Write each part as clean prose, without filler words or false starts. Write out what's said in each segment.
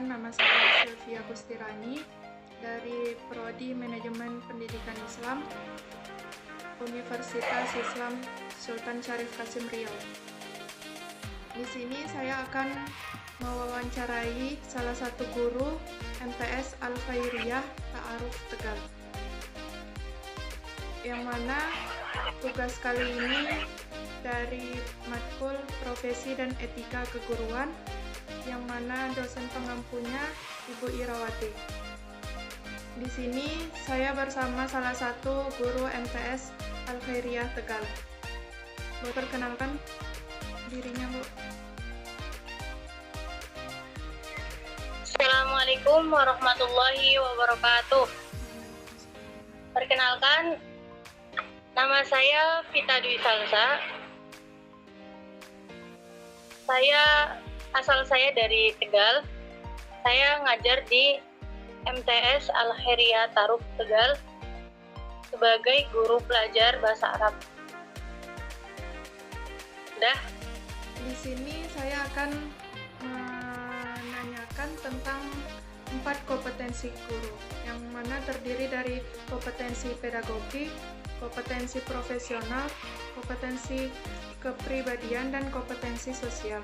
Perkenalkan, nama saya Sylvia Kustirani dari Prodi Manajemen Pendidikan Islam, Universitas Islam Sultan Syarif Qasim Riau. Di sini saya akan mewawancarai salah satu guru MTS Al-Khairiyah Ta'aruf Tegal, yang mana tugas kali ini dari matkul Profesi dan Etika Keguruan, yang mana dosen pengampunya Ibu Irawati. Di sini saya bersama salah satu guru MTS Al-Khairiyah Tegal. Boleh perkenalkan dirinya, Bu? Assalamualaikum warahmatullahi wabarakatuh. Perkenalkan, nama saya Vita Dwi Salsa. Asal saya dari Tegal. Saya ngajar di MTS Al-Khairiyah Ta'aruf Tegal sebagai guru pelajar bahasa Arab. Udah. Di sini saya akan menanyakan tentang 4 kompetensi guru, yang mana terdiri dari kompetensi pedagogi, kompetensi profesional, kompetensi kepribadian, dan kompetensi sosial.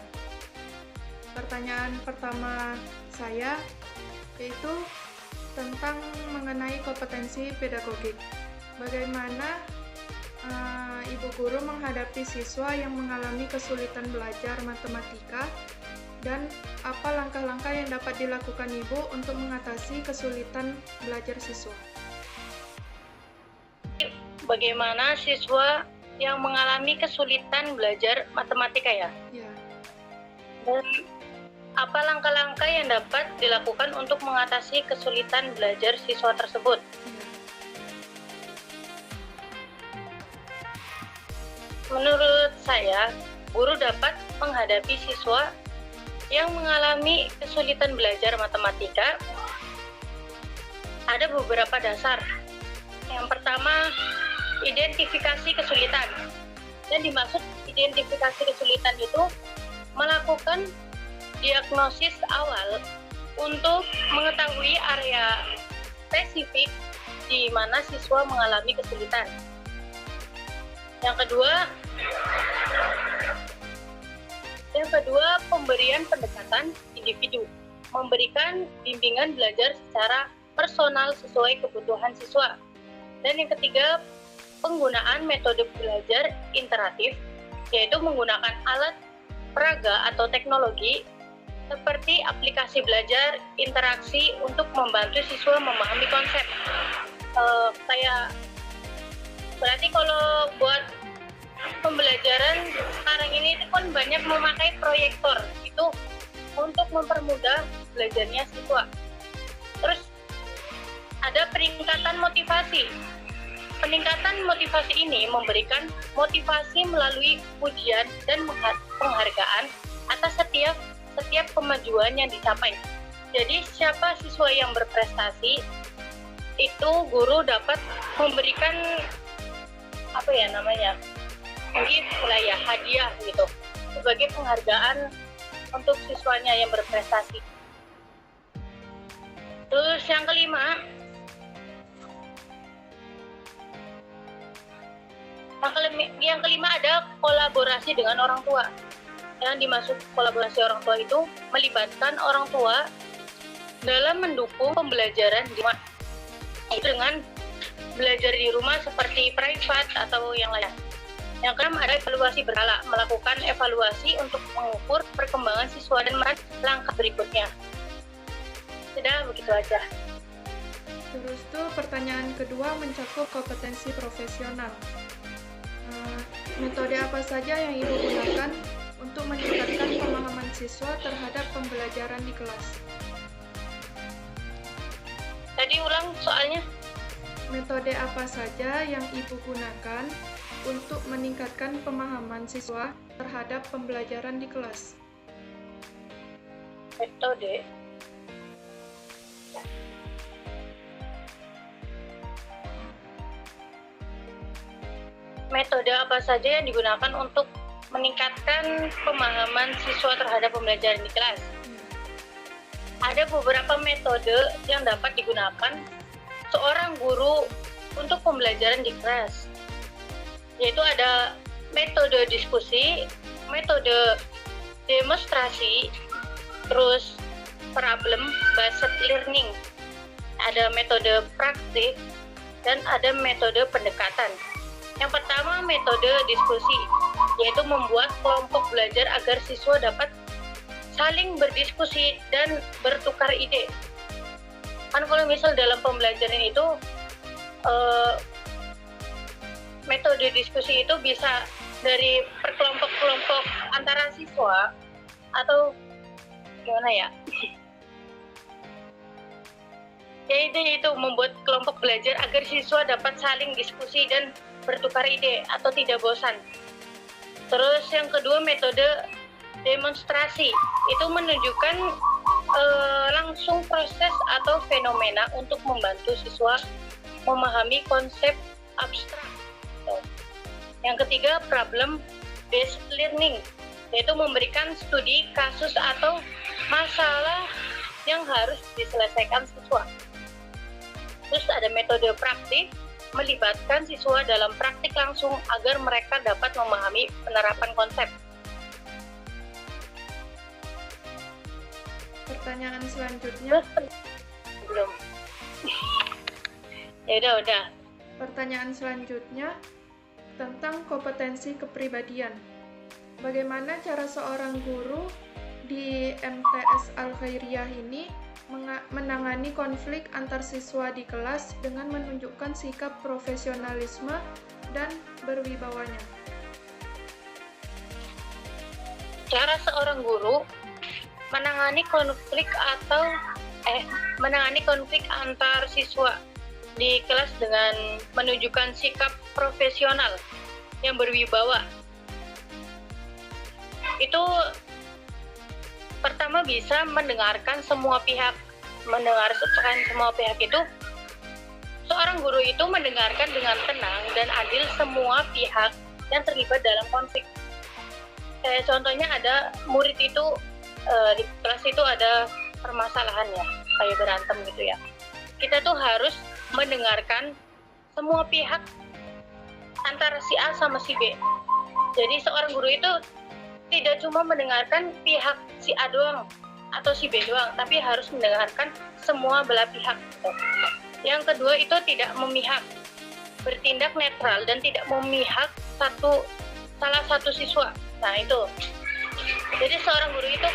Pertanyaan pertama saya yaitu tentang mengenai kompetensi pedagogik. Bagaimana Ibu guru menghadapi siswa yang mengalami kesulitan belajar matematika, dan apa langkah-langkah yang dapat dilakukan Ibu untuk mengatasi kesulitan belajar siswa? Bagaimana siswa yang mengalami kesulitan belajar matematika ya? Ya. Dan apa langkah-langkah yang dapat dilakukan untuk mengatasi kesulitan belajar siswa tersebut? Menurut saya, guru dapat menghadapi siswa yang mengalami kesulitan belajar matematika. Ada beberapa dasar. Yang pertama, identifikasi kesulitan. Dan dimaksud identifikasi kesulitan itu melakukan diagnosis awal untuk mengetahui area spesifik di mana siswa mengalami kesulitan. Yang kedua, pemberian pendekatan individu, memberikan bimbingan belajar secara personal sesuai kebutuhan siswa. Dan yang ketiga, penggunaan metode belajar interaktif, yaitu menggunakan alat peraga atau teknologi seperti aplikasi belajar interaksi untuk membantu siswa memahami konsep. Berarti kalau buat pembelajaran sekarang ini itu kan banyak memakai proyektor, itu untuk mempermudah belajarnya siswa. Terus ada peningkatan motivasi. Peningkatan motivasi ini memberikan motivasi melalui pujian dan penghargaan atas setiap kemajuan yang dicapai. Jadi siapa siswa yang berprestasi, itu guru dapat memberikan mungkin hadiah gitu sebagai penghargaan untuk siswanya yang berprestasi. Terus yang kelima ada kolaborasi dengan orang tua. Yang dimaksud kolaborasi orang tua itu melibatkan orang tua dalam mendukung pembelajaran di rumah. Itu dengan belajar di rumah seperti privat atau yang lain. Yang keenam ada evaluasi berkala, melakukan evaluasi untuk mengukur perkembangan siswa dan langkah berikutnya. Sudah, begitu aja. Terus pertanyaan kedua mencakup kompetensi profesional. Metode apa saja yang Ibu gunakan untuk meningkatkan pemahaman siswa terhadap pembelajaran di kelas? Tadi ulang soalnya. Metode apa saja yang Ibu gunakan untuk meningkatkan pemahaman siswa terhadap pembelajaran di kelas? Metode apa saja yang digunakan untuk meningkatkan pemahaman siswa terhadap pembelajaran di kelas? ada beberapa metode yang dapat digunakan seorang guru untuk pembelajaran di kelas, yaitu ada metode diskusi, metode demonstrasi, terus problem based learning, ada metode praktik, dan ada metode pendekatan. Yang pertama, metode diskusi, yaitu membuat kelompok belajar agar siswa dapat saling berdiskusi dan bertukar ide. Kan kalau misal dalam pembelajaran itu metode diskusi itu bisa dari perkelompok-kelompok antara siswa atau gimana ya? Jadi itu membuat kelompok belajar agar siswa dapat saling diskusi dan bertukar ide atau tidak bosan. Terus yang kedua, metode demonstrasi, itu menunjukkan langsung proses atau fenomena untuk membantu siswa memahami konsep abstrak. Yang ketiga, problem based learning, yaitu memberikan studi kasus atau masalah yang harus diselesaikan siswa. Terus ada metode praktik, melibatkan siswa dalam praktik langsung agar mereka dapat memahami penerapan konsep. Pertanyaan selanjutnya. Belum. Ya udah. Pertanyaan selanjutnya tentang kompetensi kepribadian. Bagaimana cara seorang guru di MTS Al-Khairiyah ini menangani konflik antar siswa di kelas dengan menunjukkan sikap profesionalisme dan berwibawanya? Cara seorang guru menangani konflik antar siswa di kelas dengan menunjukkan sikap profesional yang berwibawa. Itu pertama bisa mendengarkan semua pihak. Mendengarkan semua pihak itu, seorang guru itu mendengarkan dengan tenang dan adil semua pihak yang terlibat dalam konflik. Kayak contohnya ada murid itu di kelas itu ada permasalahan ya, kayak berantem gitu ya. Kita tuh harus mendengarkan semua pihak antara si A sama si B. Jadi seorang guru itu tidak cuma mendengarkan pihak si A doang atau si B doang, tapi harus mendengarkan semua belah pihak. Yang kedua itu tidak memihak, bertindak netral dan tidak memihak salah satu siswa. Nah itu. Jadi seorang guru itu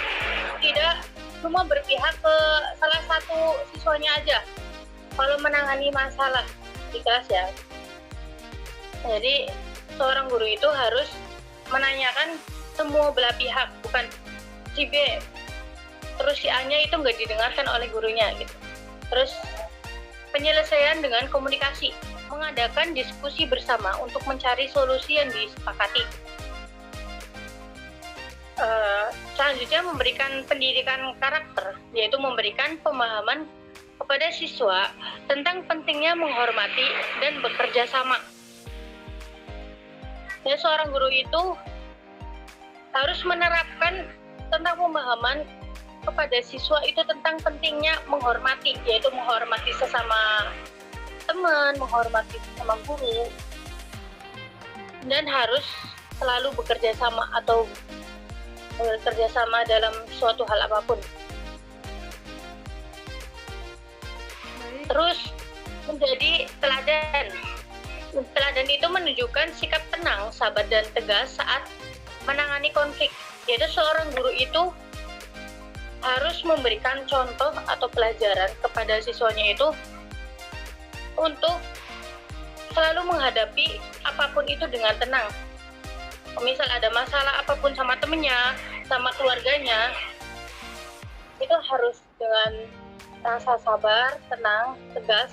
tidak cuma berpihak ke salah satu siswanya aja kalau menangani masalah di kelas ya. Jadi seorang guru itu harus menanyakan semua belah pihak, bukan si B terus si A-nya itu nggak didengarkan oleh gurunya gitu. Terus penyelesaian dengan komunikasi, mengadakan diskusi bersama untuk mencari solusi yang disepakati. Selanjutnya memberikan pendidikan karakter, yaitu memberikan pemahaman kepada siswa tentang pentingnya menghormati dan bekerja sama. Ya, seorang guru itu harus menerapkan tentang pemahaman kepada siswa itu tentang pentingnya menghormati, yaitu menghormati sesama teman, menghormati sesama guru, dan harus selalu bekerja sama atau bekerja sama dalam suatu hal apapun. Terus menjadi teladan. Teladan itu menunjukkan sikap tenang, sabar, dan tegas saat menangani konflik. Yaitu seorang guru itu harus memberikan contoh atau pelajaran kepada siswanya itu untuk selalu menghadapi apapun itu dengan tenang. Misal ada masalah apapun sama temennya, sama keluarganya, itu harus dengan rasa sabar, tenang, tegas,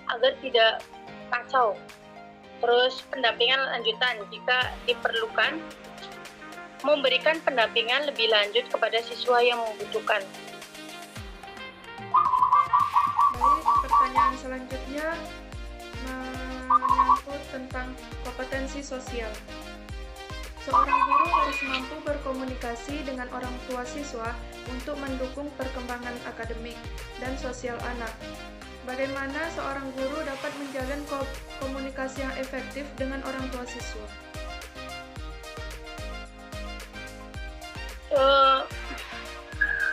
agar tidak kacau. Terus pendampingan lanjutan jika diperlukan, memberikan pendampingan lebih lanjut kepada siswa yang membutuhkan. Baik, pertanyaan selanjutnya menyangkut tentang kompetensi sosial. Seorang guru harus mampu berkomunikasi dengan orang tua siswa untuk mendukung perkembangan akademik dan sosial anak. Bagaimana seorang guru dapat menjalin komunikasi yang efektif dengan orang tua siswa?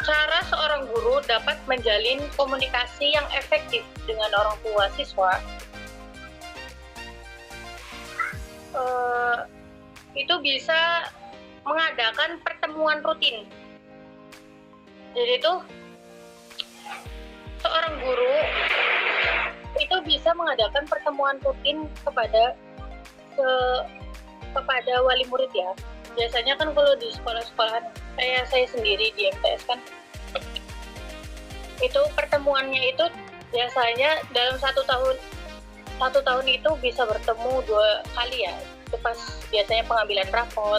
Cara seorang guru dapat menjalin komunikasi yang efektif dengan orang tua siswa itu bisa mengadakan pertemuan rutin. Jadi itu seorang guru itu bisa mengadakan pertemuan rutin kepada wali murid ya. Biasanya kan kalau di sekolah-sekolahan kayak saya sendiri di MTS kan, itu pertemuannya itu biasanya dalam satu tahun itu bisa bertemu 2 kali ya. Itu pas biasanya pengambilan rapot,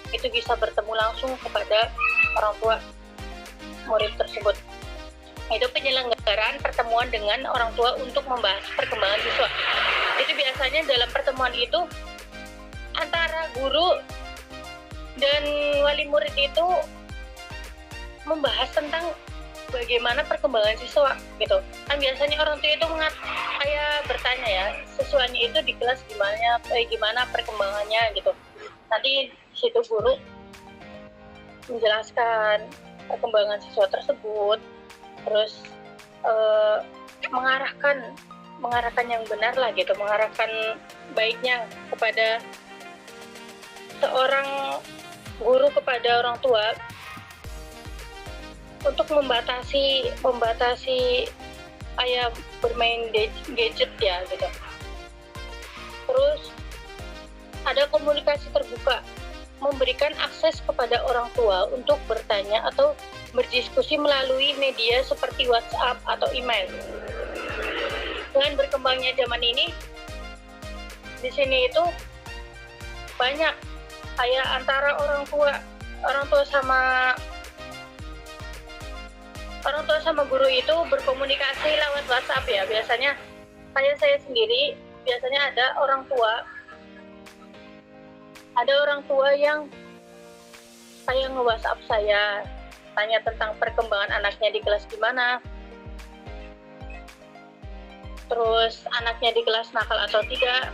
itu bisa bertemu langsung kepada orang tua murid tersebut. Itu penyelenggaraan pertemuan dengan orang tua untuk membahas perkembangan siswa. Itu biasanya dalam pertemuan itu antara guru dan wali murid itu membahas tentang bagaimana perkembangan siswa gitu. Kan biasanya orang tua itu kayak bertanya ya, siswanya itu di kelas gimana perkembangannya gitu. Nanti di situ guru menjelaskan perkembangan siswa tersebut, terus mengarahkan yang benar lah gitu, mengarahkan baiknya kepada seorang guru kepada orang tua untuk membatasi kayak bermain gadget ya gitu. Terus ada komunikasi terbuka, memberikan akses kepada orang tua untuk bertanya atau berdiskusi melalui media seperti WhatsApp atau email. Dengan berkembangnya zaman ini, di sini itu banyak kayak antara orang tua sama guru itu berkomunikasi lewat WhatsApp ya. Biasanya kayak saya sendiri, biasanya ada orang tua yang kayak nge-WhatsApp saya, tanya tentang perkembangan anaknya di kelas gimana, terus anaknya di kelas nakal atau tidak.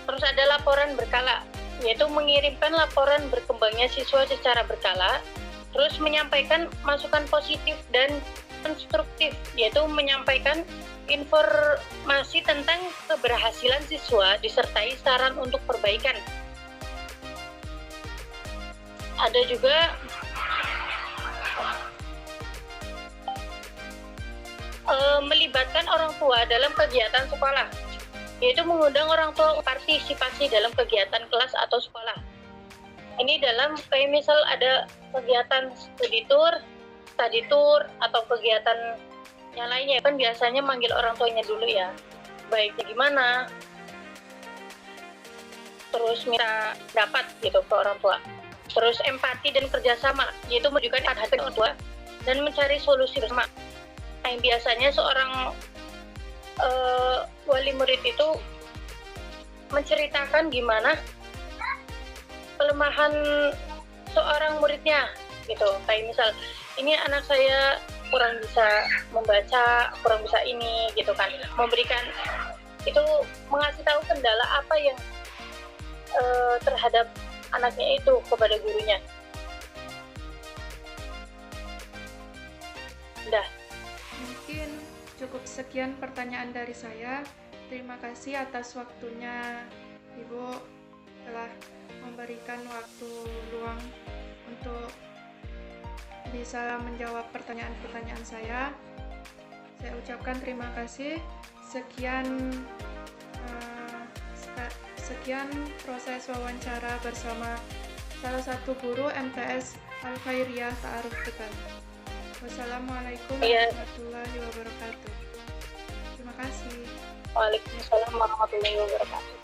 Terus ada laporan berkala, yaitu mengirimkan laporan berkembangnya siswa secara berkala, terus menyampaikan masukan positif dan konstruktif, yaitu menyampaikan informasi tentang keberhasilan siswa disertai saran untuk perbaikan. Ada juga melibatkan orang tua dalam kegiatan sekolah, yaitu mengundang orang tua partisipasi dalam kegiatan kelas atau sekolah. Ini dalam kayak misal ada kegiatan study tour atau kegiatan yang lainnya, kan biasanya manggil orang tuanya dulu ya, baiknya gimana, terus minta pendapat gitu ke orang tua. Terus empati dan kerjasama, yaitu menunjukkan perhatian orang tua dan mencari solusi bersama. Yang biasanya seorang wali murid itu menceritakan gimana kelemahan seorang muridnya gitu. Kayak misal, ini anak saya kurang bisa membaca, kurang bisa ini gitu kan. Memberikan itu, mengasih tahu kendala apa yang terhadap anaknya itu kepada gurunya. Udah. Mungkin cukup sekian pertanyaan dari saya. Terima kasih atas waktunya Ibu telah memberikan waktu luang untuk bisa menjawab pertanyaan-pertanyaan saya. Saya ucapkan terima kasih. Sekian proses wawancara bersama salah satu guru MTS Al-Khairiyah Ta'aruf Tegal. Wassalamualaikum warahmatullahi wabarakatuh. Terima kasih. Waalaikumsalam warahmatullahi wabarakatuh.